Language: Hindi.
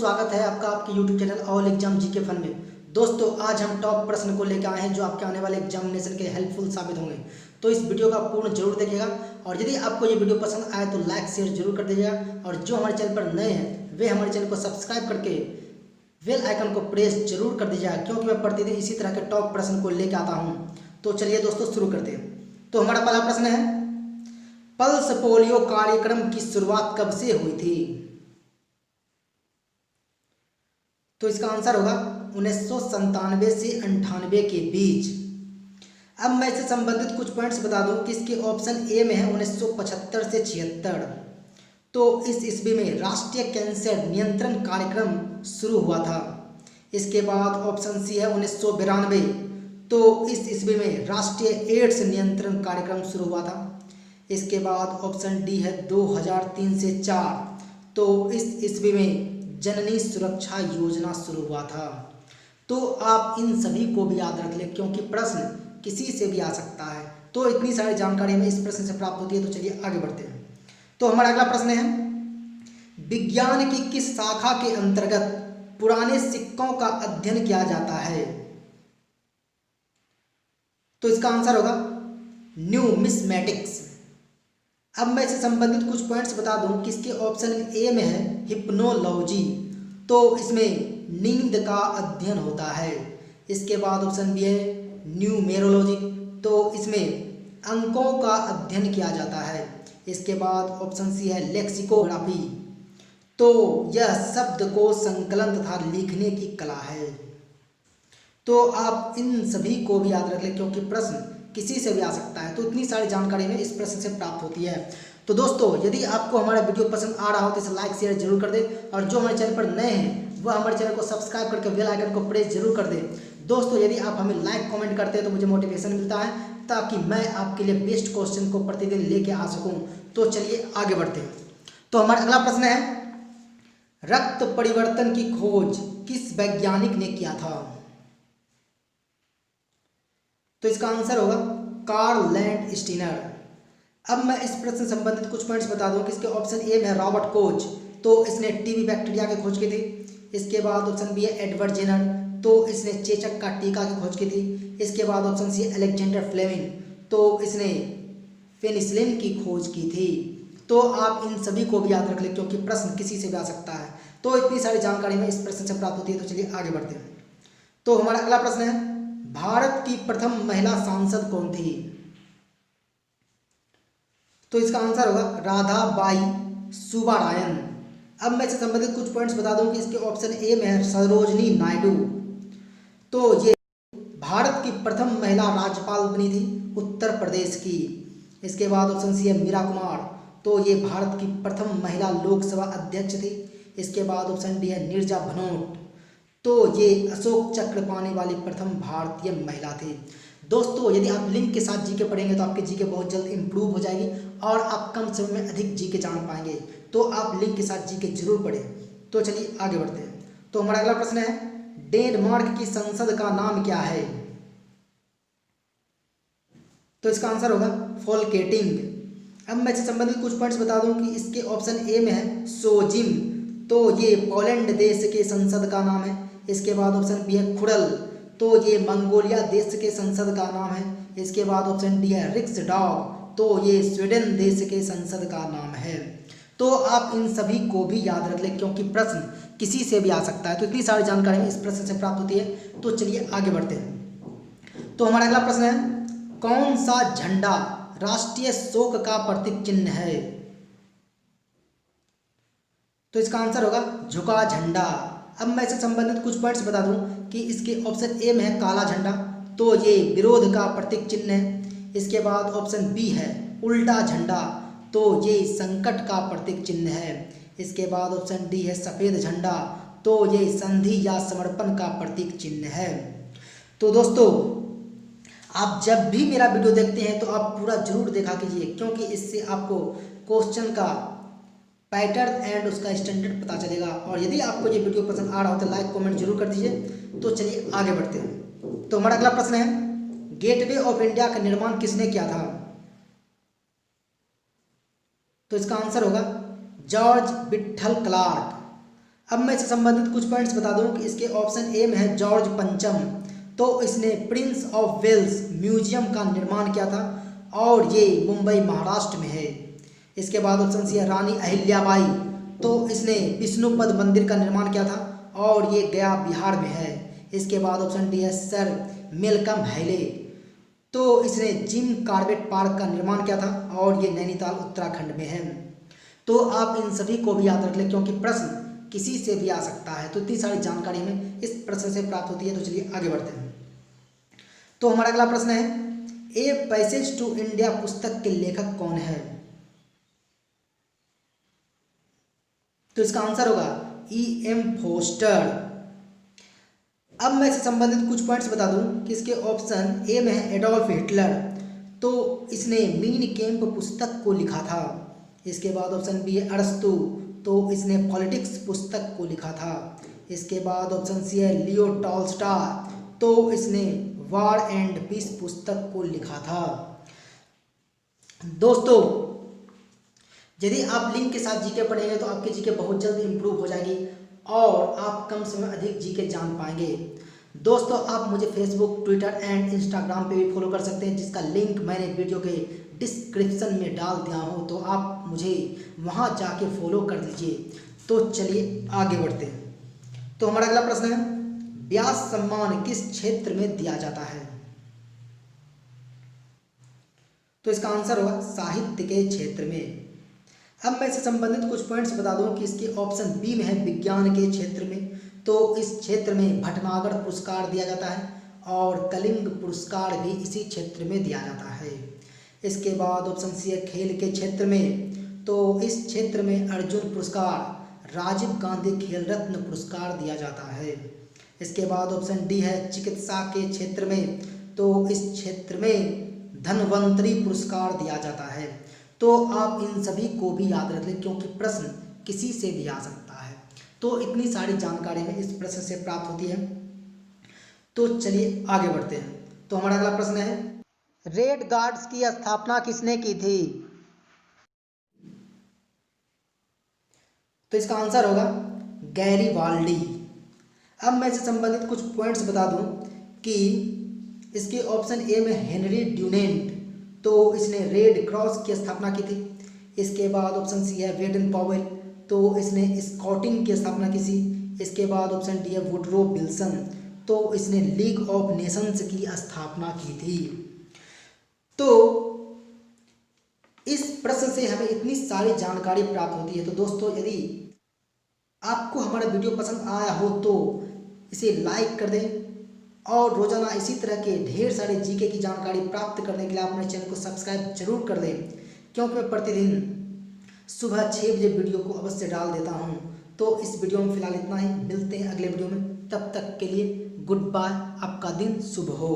स्वागत है आपका आपके YouTube channel all exam GK fun में। दोस्तों आज हम टॉप प्रश्न को लेकर आए हैं जो आपके आने वाले एग्जामिनेशन के हेल्पफुल साबित होंगे। तो इस वीडियो का पूर्ण जरूर देखिएगा और यदि आपको ये वीडियो पसंद आए तो लाइक शेयर जरूर कर दीजिएगा और जो हमारे चैनल पर नए हैं वे हमारे चैनल को सब्सक्राइब करके बेल आइकन को प्रेस जरूर कर दीजिएगा, क्योंकि मैं प्रतिदिन इसी तरह के टॉप प्रश्न को लेकर आता हूँ। तो चलिए दोस्तों शुरू करते हैं। तो हमारा पहला प्रश्न है, पल्स पोलियो कार्यक्रम की शुरुआत कब से हुई थी? तो इसका आंसर होगा 1997 से 98 के बीच। अब मैं इससे संबंधित कुछ पॉइंट्स बता दूं कि इसके ऑप्शन ए में है 1975 से 76। तो इस ईस्वी में राष्ट्रीय कैंसर नियंत्रण कार्यक्रम शुरू हुआ था। इसके बाद ऑप्शन सी है 1992। तो इस ईस्वी में राष्ट्रीय एड्स नियंत्रण कार्यक्रम शुरू हुआ था। इसके बाद ऑप्शन डी है 2003 से 4। तो इस ईस्वी में जननी सुरक्षा योजना शुरू हुआ था। तो आप इन सभी को भी याद रख लें, क्योंकि प्रश्न किसी से भी आ सकता है। तो इतनी सारी जानकारी हमें इस प्रश्न से प्राप्त होती है। तो चलिए आगे बढ़ते हैं। तो हमारा अगला प्रश्न है, विज्ञान की किस शाखा के अंतर्गत पुराने सिक्कों का अध्ययन किया जाता है? तो इसका आंसर होगा न्यूमिस्मेटिक्स। अब मैं इससे संबंधित कुछ पॉइंट्स बता दूं कि इसके ऑप्शन ए में है हिप्नोलॉजी। तो इसमें नींद का अध्ययन होता है। इसके बाद ऑप्शन बी है न्यूमेरोलॉजी। तो इसमें अंकों का अध्ययन किया जाता है। इसके बाद ऑप्शन सी है लेक्सिकोग्राफी। तो यह शब्द को संकलन तथा लिखने की कला है। तो आप इन सभी को भी याद रख लें, क्योंकि प्रश्न किसी से भी आ सकता है। तो इतनी सारी जानकारी में इस प्रश्न से प्राप्त होती है। तो दोस्तों यदि आपको हमारा वीडियो पसंद आ रहा हो तो इसे लाइक शेयर जरूर कर दें और जो हमारे चैनल पर नए हैं वह हमारे चैनल को सब्सक्राइब करके बेल आइकन को प्रेस जरूर कर दें। दोस्तों यदि आप हमें लाइक कमेंट करते हैं तो मुझे मोटिवेशन मिलता है, ताकि मैं आपके लिए बेस्ट क्वेश्चन को प्रतिदिन लेके आ सकूँ। तो चलिए आगे बढ़ते हैं। तो हमारा अगला प्रश्न है, रक्त परिवर्तन की खोज किस वैज्ञानिक ने किया था? तो इसका आंसर होगा कार्ल लैंडस्टीनर। अब मैं इस प्रश्न से संबंधित कुछ पॉइंट्स बता दूं कि इसके ऑप्शन ए में है रॉबर्ट कोच। तो इसने टीबी बैक्टीरिया की खोज की थी। इसके बाद ऑप्शन बी है एडवर्ड जेनर। तो इसने चेचक का टीका की खोज की थी। इसके बाद ऑप्शन सी है अलेक्जेंडर फ्लेमिंग। तो इसने पेनिसिलिन की खोज की थी। तो आप इन सभी को भी याद रख लें, क्योंकि प्रश्न किसी से भी आ सकता है। तो इतनी सारी जानकारी में इस प्रश्न से प्राप्त होती है। तो चलिए आगे बढ़ते हैं। तो हमारा अगला प्रश्न है, भारत की प्रथम महिला सांसद कौन थी? तो इसका आंसर होगा राधाबाई सुब्बारायन। अब मैं इससे संबंधित कुछ पॉइंट्स बता दूं कि इसके ऑप्शन ए में है सरोजनी नायडू। तो ये भारत की प्रथम महिला राज्यपाल बनी थी उत्तर प्रदेश की। इसके बाद ऑप्शन सी है मीरा कुमार। तो ये भारत की प्रथम महिला लोकसभा अध्यक्ष थी। इसके बाद ऑप्शन डी है नीरजा भनोट। तो ये अशोक चक्र पाने वाली प्रथम भारतीय महिला थी। दोस्तों यदि आप लिंक के साथ जीके पढ़ेंगे तो आपकी जीके बहुत जल्द इंप्रूव हो जाएगी और आप कम समय में अधिक जीके जान पाएंगे। तो आप लिंक के साथ जीके जरूर पढ़ें। तो चलिए आगे बढ़ते हैं। तो हमारा अगला प्रश्न है, डेनमार्क की संसद का नाम क्या है? तो इसका आंसर होगा फोल्केटिंग। अब मैं इससे संबंधित कुछ पॉइंट्स बता दूं कि इसके ऑप्शन ए में है सोजिम। तो ये पोलैंड देश के संसद का नाम है। इसके बाद ऑप्शन बी है खुडल। तो ये मंगोलिया देश के संसद का नाम है। इसके बाद ऑप्शन डी है रिक्सडॉग। तो ये स्वीडन देश के संसद का नाम है। तो आप इन सभी को भी याद रख लें, क्योंकि प्रश्न किसी से भी आ सकता है। तो इतनी सारी जानकारी इस प्रश्न से प्राप्त होती है। तो चलिए आगे बढ़ते हैं। तो हमारा अगला प्रश्न है, कौन सा झंडा राष्ट्रीय शोक का प्रतीक चिन्ह है? तो इसका आंसर होगा झुका झंडा। अब मैं इससे संबंधित कुछ पॉइंट्स बता दूं कि इसके ऑप्शन ए में है काला झंडा। तो ये विरोध का प्रतीक चिन्ह है। इसके बाद ऑप्शन बी है उल्टा झंडा। तो ये संकट का प्रतीक चिन्ह है। इसके बाद ऑप्शन डी है सफ़ेद झंडा। तो ये संधि या समर्पण का प्रतीक चिन्ह है। तो दोस्तों आप जब भी मेरा वीडियो देखते हैं तो आप पूरा जरूर देखा कीजिए, क्योंकि इससे आपको क्वेश्चन का पैटर्न एंड उसका स्टैंडर्ड पता चलेगा। और यदि आपको ये वीडियो पसंद आ रहा हो तो लाइक कमेंट जरूर कर दीजिए। तो चलिए आगे बढ़ते हैं। तो हमारा अगला प्रश्न है, गेटवे ऑफ इंडिया का निर्माण किसने किया था? तो इसका आंसर होगा जॉर्ज विट्ठल क्लार्क। अब मैं इससे संबंधित कुछ पॉइंट्स बता दूं कि इसके ऑप्शन ए में है जॉर्ज पंचम, तो इसने प्रिंस ऑफ वेल्स म्यूजियम का निर्माण किया था और ये मुंबई महाराष्ट्र में है। इसके बाद ऑप्शन सी है रानी अहिल्याबाई, तो इसने विष्णुपद मंदिर का निर्माण किया था और ये गया बिहार में है। इसके बाद ऑप्शन डी है सर मेलकम हैले, तो इसने जिम कार्बेट पार्क का निर्माण किया था और ये नैनीताल उत्तराखंड में है। तो आप इन सभी को भी याद रख लें क्योंकि प्रश्न किसी से भी आ सकता है, तो इतनी सारी जानकारी हमें इस प्रश्न से प्राप्त होती है। तो चलिए आगे बढ़ते हैं। तो हमारा अगला प्रश्न है ए पैसेज टू इंडिया पुस्तक के लेखक कौन है? तो इसका आंसर होगा E.M. फोस्टर। अब मैं इससे संबंधित कुछ पॉइंट्स बता दूं कि इसके ऑप्शन ए में है एडोल्फ हिटलर, तो इसने मीन कैंप पुस्तक को लिखा था। इसके बाद ऑप्शन बी है अरस्तु, तो इसने पॉलिटिक्स पुस्तक को लिखा था। इसके बाद ऑप्शन सी है लियो टॉल्स्टॉय, तो इसने वॉर एंड पीस पुस्तक को लिखा था। दोस्तों, यदि आप लिंक के साथ जीके पढ़ेंगे तो आपकी जीके बहुत जल्द इंप्रूव हो जाएगी और आप कम समय में अधिक जीके जान पाएंगे। दोस्तों, आप मुझे फेसबुक, ट्विटर एंड इंस्टाग्राम पे भी फॉलो कर सकते हैं, जिसका लिंक मैंने वीडियो के डिस्क्रिप्शन में डाल दिया हूँ, तो आप मुझे वहाँ जाके फॉलो कर लीजिए। तो चलिए आगे बढ़ते हैं। तो हमारा अगला प्रश्न है व्यास सम्मान किस क्षेत्र में दिया जाता है? तो इसका आंसर होगा साहित्य के क्षेत्र में। अब मैं इससे संबंधित कुछ पॉइंट्स बता दूं कि इसके ऑप्शन बी में है विज्ञान के क्षेत्र में, तो इस क्षेत्र में भटनागर पुरस्कार दिया जाता है और कलिंग पुरस्कार भी इसी क्षेत्र में दिया जाता है। इसके बाद ऑप्शन सी है खेल के क्षेत्र में, तो इस क्षेत्र में अर्जुन पुरस्कार, राजीव गांधी खेल रत्न पुरस्कार दिया जाता है। इसके बाद ऑप्शन डी है चिकित्सा के क्षेत्र में, तो इस क्षेत्र में धन्वंतरी पुरस्कार दिया जाता है। तो आप इन सभी को भी याद रख लें क्योंकि प्रश्न किसी से भी आ सकता है। तो इतनी सारी जानकारी हमें इस प्रश्न से प्राप्त होती है। तो चलिए आगे बढ़ते हैं। तो हमारा अगला प्रश्न है रेड गार्ड्स की स्थापना किसने की थी? तो इसका आंसर होगा गैरीबाल्डी। अब मैं इससे संबंधित कुछ पॉइंट्स बता दूं कि इसके ऑप्शन ए में हेनरी ड्यूनेंट, तो इसने रेड क्रॉस की स्थापना की थी। इसके बाद ऑप्शन सी है वेडन पॉवेल, तो इसने स्काउटिंग की स्थापना की थी। इसके बाद ऑप्शन डी है वुडरो विल्सन, तो इसने लीग ऑफ नेशंस की स्थापना की थी। तो इस प्रश्न से हमें इतनी सारी जानकारी प्राप्त होती है। तो दोस्तों, यदि आपको हमारा वीडियो पसंद आया हो तो इसे लाइक कर दें और रोजाना इसी तरह के ढेर सारे जीके की जानकारी प्राप्त करने के लिए आप मेरे चैनल को सब्सक्राइब जरूर कर दें, क्योंकि मैं प्रतिदिन सुबह 6 बजे वीडियो को अवश्य डाल देता हूं। तो इस वीडियो में फिलहाल इतना ही, मिलते हैं अगले वीडियो में। तब तक के लिए गुड बाय, आपका दिन शुभ हो।